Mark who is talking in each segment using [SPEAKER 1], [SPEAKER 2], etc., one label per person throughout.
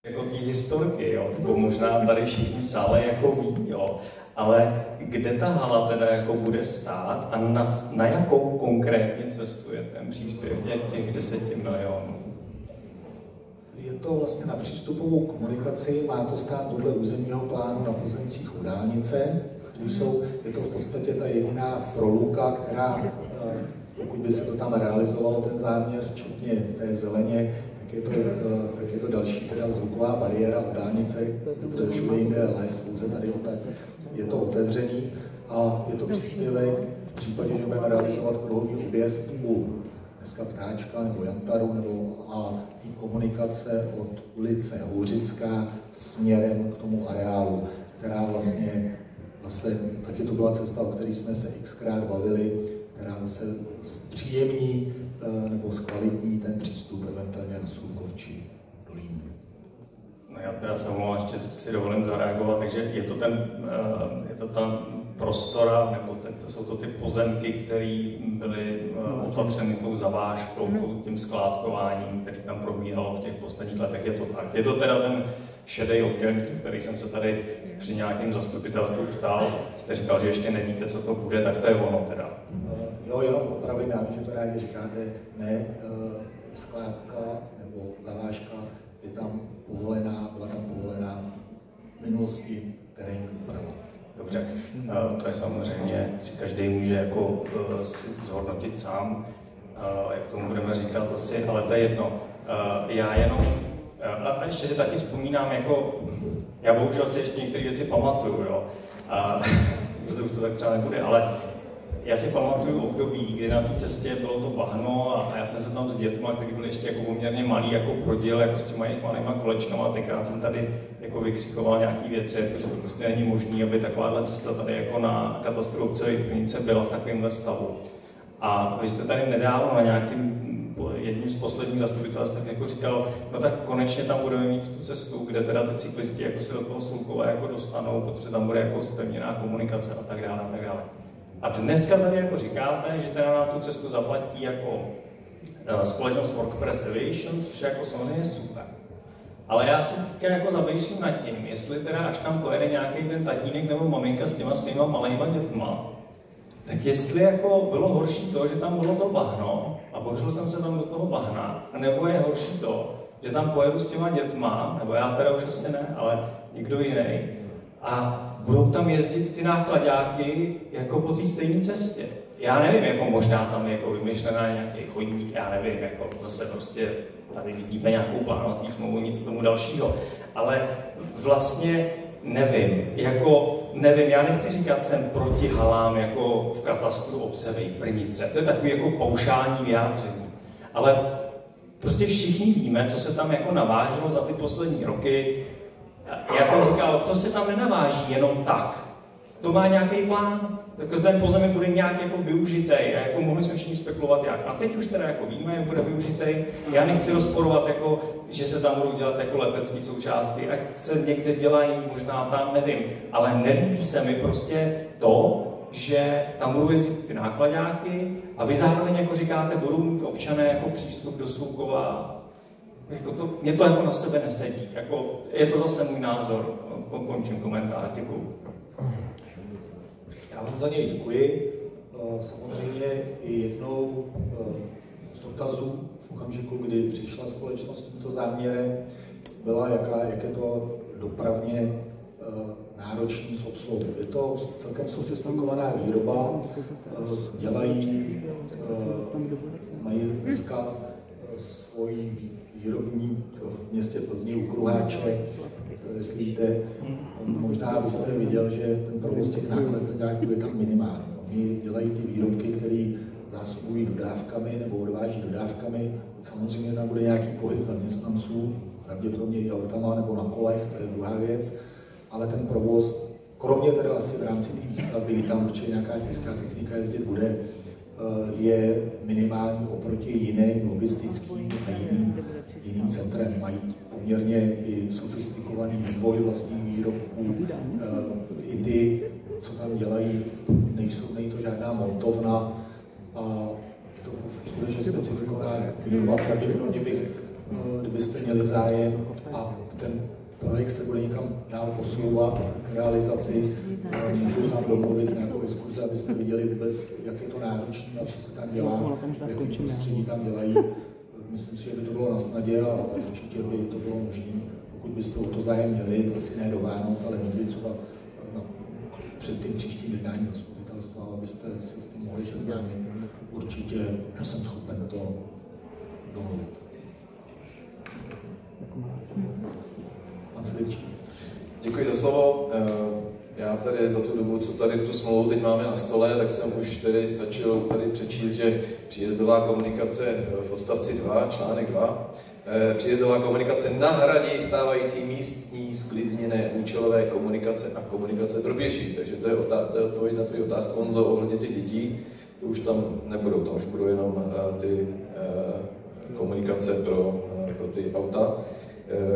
[SPEAKER 1] Jako té historky, jo, to možná tady všichni v sále jako ví, jo, ale kde ta hala teda jako bude stát a na jakou konkrétně cestu je ten příspěvek těch 10 milionů?
[SPEAKER 2] Je to vlastně na přístupovou komunikaci, má to stát podle územního plánu na pozemcích u dálnice. Je to v podstatě ta jediná proluka, která, pokud by se to tam realizovalo, ten záměr, včetně té zeleně, tak je to další teda zvuková bariéra u dálnice, kde všude jinde je les, pouze tady je to otevřený a je to příspěvek v případě, že budeme realizovat kruhový objezd u dneska Ptáčka nebo Jantaru nebo a té komunikace od ulice Houřická směrem k tomu areálu, která vlastně taky to byla cesta, o které jsme se xkrát bavili, která zase příjemní nebo zkvalitní ten přístup eventuálně na Slunkovčí dolínu.
[SPEAKER 1] No já teda se omlouvám, ještě si dovolím zareagovat, takže je to ta prostora, nebo to jsou to ty pozemky, které byly opatřeny tou zavážkou, tím skládkováním, který tam probíhalo v těch posledních letech, je to tak. Je to teda ten šedý obdělník, který jsem se tady při nějakém zastupitelstvu ptal, jste říkal, že ještě nevíte, co to bude, tak to je ono teda.
[SPEAKER 2] Jo, jenom opravím, já vím, že to rádi říkáte, ne skládka nebo zavážka je tam povolená, byla tam povolená v minulosti terénní úprava.
[SPEAKER 1] Dobře, to je samozřejmě, si každý může jako si zhodnotit sám, jak tomu budeme říkat asi, ale to je jedno. Já jenom, a ještě si taky vzpomínám, jako, já bohužel si ještě některé věci pamatuju, jo, protože už to tak třeba nebude, ale já si pamatuju období, kdy na té cestě bylo to bahno a já jsem se tam s dětma, kteří byli ještě jako poměrně malí, jako proděl jako s těma jejich malýma kolečkama a tenkrát jsem tady jako vykřikoval nějaké věci, protože to prostě není možné, aby takováhle cesta tady jako na katastru obce Vipnice byla v takovémhle stavu. A vy jste tady nedávno na nějakým jedním z posledních zastupitelstv jako říkal, no tak konečně tam budeme mít tu cestu, kde teda ty cyklisti jako se do toho Slukova jako dostanou, protože tam bude jako zpevněná komunikace a tak dále a tak dále. A dneska tady jako říkáte, že teda na tu cestu zaplatí jako společnost WorkPress Aviation, což je jako samozřejmě super. Ale já si teďka jako zamýšlím nad tím, jestli teda až tam pojede nějaký ten tatínek nebo maminka s těma malýma dětma, tak jestli jako bylo horší to, že tam bylo to bahno a bořil jsem se tam do toho bahna, nebo je horší to, že tam pojedu s těma dětma, nebo já teda už asi ne, ale někdo jiný, a budou tam jezdit ty nákladáky jako po té stejné cestě. Já nevím, jako možná tam je jako vymyšlená nějaký chodník, já nevím, jako zase prostě tady vidíme nějakou plánovací smlouvu, nic tomu dalšího. Ale vlastně nevím, já nechci říkat, jsem proti halám jako v katastru obce Vejprnice, to je takový jako paušální vyjádření. Ale prostě všichni víme, co se tam jako naváželo za ty poslední roky. Já jsem říkal, to se tam nenaváží jenom tak. To má nějaký plán, tak ten pozemek bude nějak jako využitý a jako mohli jsme všichni spekulovat jak. A teď už teda jako víme, jak bude využitý. Já nechci rozporovat, jako, že se tam budou dělat jako letecké součástky, ať se někde dělají, možná tam, nevím. Ale nelíbí se mi prostě to, že tam budou jezdit ty nákladáky a vy zároveň jako říkáte, budou mít občané jako přístup do Slukova. Jako mě to jako na sebe nesedí. Jako, je to zase můj názor. Končím komentář, děkuju.
[SPEAKER 2] Já vám za něj děkuji. Samozřejmě i jednou z dotazů v okamžiku, kdy přišla společnost s tímto záměrem, byla, jak je to dopravně náročný s obsluhou. Je to celkem sofistikovaná výroba, mají dneska svoji výrobní v městě Plzni u Kruháče. Jestli víte, možná byste viděl, že ten provoz těch nákladňáků je tam minimální. Oni dělají ty výrobky, které zásobují dodávkami nebo odváží dodávkami. Samozřejmě tam bude nějaký pohyb zaměstnanců, pravděpodobně i autama nebo na kolech, to je druhá věc. Ale ten provoz, kromě teda asi v rámci té výstavby, kdy tam určitě nějaká těžká technika jezdit bude, je minimální oproti jiným logistickým a jiným centrem. Mají poměrně i sofistikovaný vývoj vlastních výrobků. I ty, co tam dělají, není to žádná montovna a je to skutečně specifikovaná výroba. Pravděpodobně kdybyste měli zájem a ten projekt se bude někam dál posouvat k realizaci, můžu tam domluvit nějakou diskuzi, abyste viděli vůbec, jak je to náročné a co se tam dělá, jaké prostředí tam dělají. Myslím si, že by to bylo na snadě a určitě by to bylo možné, pokud byste o to zájem měli, asi ne do Vánoc, ale někdy třeba před tím příštím jednáním zastupitelstva, abyste se s tím mohli seznámit. Určitě jsem schopen to domluvit. Pan Filipčík.
[SPEAKER 3] Děkuji za slovo. Já tady za tu dobu, co tady tu smlouvu teď máme na stole, tak jsem už tedy stačil tady přečíst, že příjezdová komunikace v odstavci 2, článek 2, příjezdová komunikace nahradí stávající místní sklidněné účelové komunikace a komunikace pro pěší. Takže to je odpověď na tvou otázku, Honzo, ohledně těch dětí. To už tam nebudou, tam už budou jenom ty komunikace pro ty auta.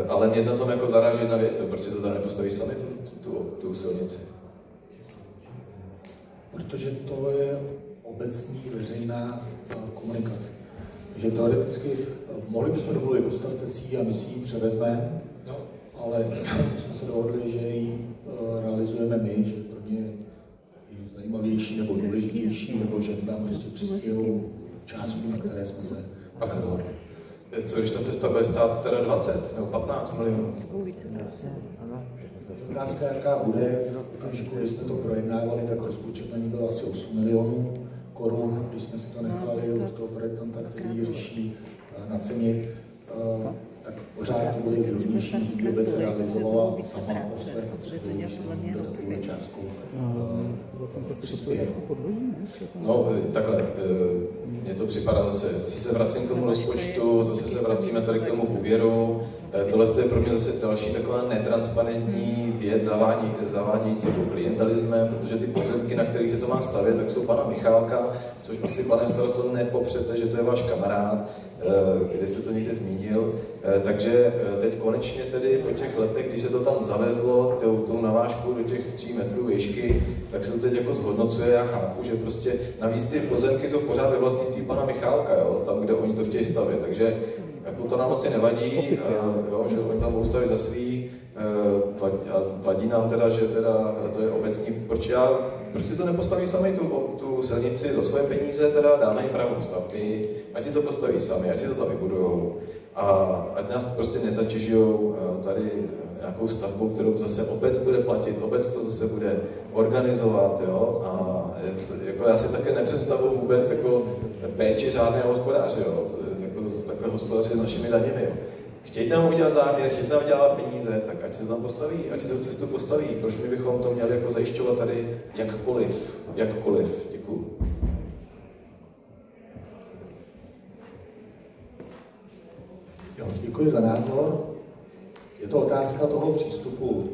[SPEAKER 3] Ale mě na tom jako zaráží jedna věc, proč si to tady nepostaví sami tu silnici?
[SPEAKER 2] Protože to je obecní veřejná komunikace. Takže teoreticky mohli bychom dovolit, postavte si ji a my si ji převezmeme, no, ale jsme se dohodli, že ji realizujeme my, že pro ně je zajímavější nebo důležitější, nebo že tam prostě přispějou částku, na které jsme se pak dohodli.
[SPEAKER 3] Co když ta cesta bude stát teda 20 nebo 15 milionů?
[SPEAKER 2] Otázka, jaká bude, v okamžiku, kdy jsme to projednávali, tak rozpočet na ní byl asi 8 milionů korun, když jsme si to nechali od toho projektanta, který řeší nacenit, tak pořád to bude výhodnější, kdyby se realizovala sama o své potřeby, než do takové částkou přispěje.
[SPEAKER 3] No, takhle, mně to připadá zase se vracím k tomu rozpočtu, zase se vracíme tady k tomu úvěru. Tohle je pro mě zase další taková netransparentní věc, zavádějící jako klientelismem, protože ty pozemky, na kterých se to má stavět, tak jsou pana Michálka, což asi, pane starosto, nepopřete, že to je váš kamarád, když jste to někde zmínil. Takže teď konečně tedy po těch letech, když se to tam zavezlo, tou navážkou do těch 3 metrů výšky, tak se to teď jako zhodnocuje. Já chápu, že prostě navíc ty pozemky jsou pořád ve vlastnictví pana Michálka, jo, tam, kde oni to chtějí stavět. Takže jako to nám asi nevadí, jo, že oni tam budou stavit za svý, vadí nám teda, že teda to je obecní. Proč si to nepostaví sami tu silnici za svoje peníze, teda dáme jim pravou stavby, ať si to postaví sami, ať si to tam vybudujou a ať nás prostě nezatěžujou tady nějakou stavbou, kterou zase obec bude platit, obec to zase bude organizovat, jo, a jako já si také nepředstavuji vůbec jako péči řádného hospodáře, jo, jako takhle hospodařit s našimi daněmi, jo. Chtějí tam udělat záměr, chtějí tam udělat peníze, tak ať se to tam postaví, ať si tu cestu postaví. Proč my bychom to měli jako zajišťovat tady jakkoliv? Děkuju.
[SPEAKER 2] Jo, děkuji za názor. Je to otázka toho přístupu.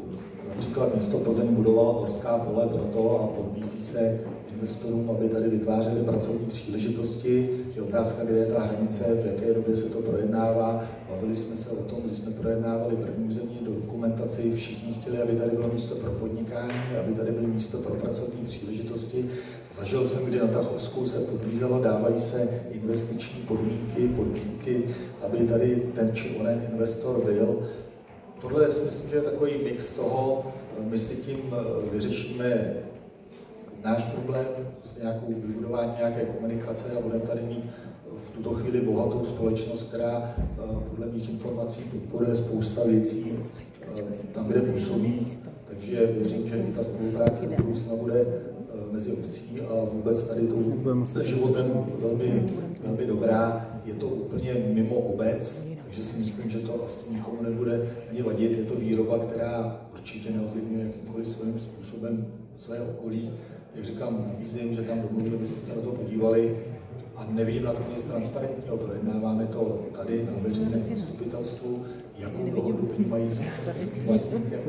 [SPEAKER 2] Například město Plzeň budovalo horská pole proto a podbízí se investorům, aby tady vytvářeli pracovní příležitosti. Je otázka, kde je ta hranice, v jaké době se to projednává. Bavili jsme se o tom, když jsme projednávali první územní dokumentaci, všichni chtěli, aby tady bylo místo pro podnikání, aby tady bylo místo pro pracovní příležitosti. Zažil jsem, kdy na Tachovsku se podbízelo, dávají se investiční podmínky, aby tady ten či onen investor byl. Tohle si myslím, že je takový mix toho, my si tím vyřešíme náš problém s nějakou vybudování nějaké komunikace a budeme tady mít v tuto chvíli bohatou společnost, která podle mých informací podporuje spousta věcí tam, kde působí. Takže věřím, že i ta spolupráce do budoucna bude mezi obcí a vůbec tady tou životem velmi dobrá. Je to úplně mimo obec, takže si myslím, že to asi nikomu nebude ani vadit. Je to výroba, která určitě neovlivňuje jakýmkoliv svým způsobem své okolí. Jak říkám, nabízím, že tam domluvili, abyste se na to podívali a nevidím na to nic transparentního. Projednáváme to tady na veřejném zastupitelstvu, jakou dohodu mají s vlastníkem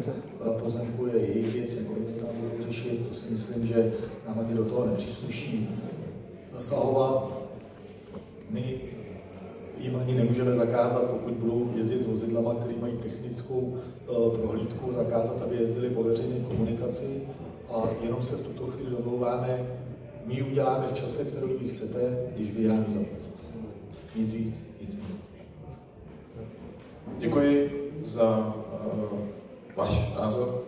[SPEAKER 2] pozemku, je jejich věc, jak oni to budou řešit. To si myslím, že nám ani do toho nepřísluší zasahovat. My jim ani nemůžeme zakázat, pokud budou jezdit s vozidlama, které mají technickou prohlídku, zakázat, aby jezdili po veřejné komunikaci. A jenom se v tuto chvíli domlouváme, my ji uděláme v čase, kterou vy chcete, když vy nám zaplatíte. Nic víc, nic méně.
[SPEAKER 3] Děkuji za Váš názor?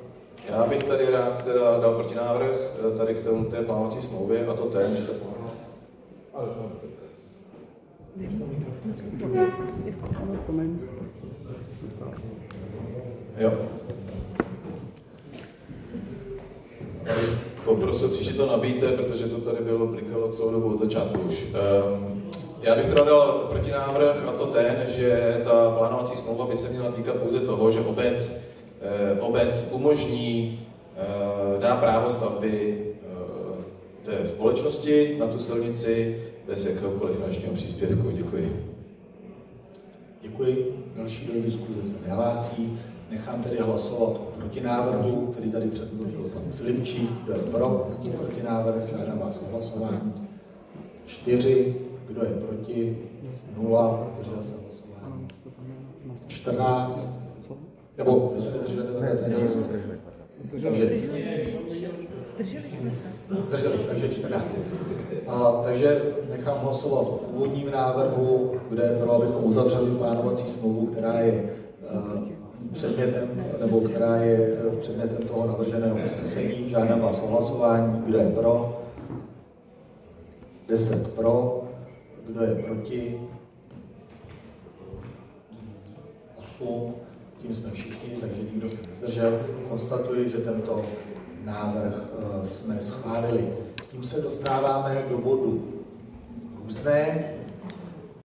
[SPEAKER 3] Já bych tady rád teda dal protinávrh tady k tomu té plánovací smlouvě, a to ten, že to pomohlo. Jo. Poprosil příště to nabíjte, protože to tady bylo blikalo celou dobu od začátku už. Já bych teda dal protinávrh, a to ten, že ta plánovací smlouva by se měla týkat pouze toho, že obec umožní, dá právo stavby té společnosti na tu silnici bez jakéhokoliv finančního příspěvku. Děkuji.
[SPEAKER 2] Děkuji. Další do diskuze se nehlásí. Nechám tedy hlasovat o protinávrhu, který tady předložil pan Filipčík. Kdo je pro protinávrh? Žádám vás o hlasování. 4. Kdo je proti? 0. Zdržel se hlasování. 14. Nebo vy jste zdrželi, takže 14. Takže nechám hlasovat o původním návrhu, kde je pro, abychom uzavřeli plánovací smlouvu, která je předmětem toho navrženého usnesení. Žádám vás o hlasování. Kdo je pro? 10 pro. Kdo je proti? 8. Tím jsme všichni, takže nikdo se nezdržel. Konstatuji, že tento návrh jsme schválili. Tím se dostáváme do bodu různé.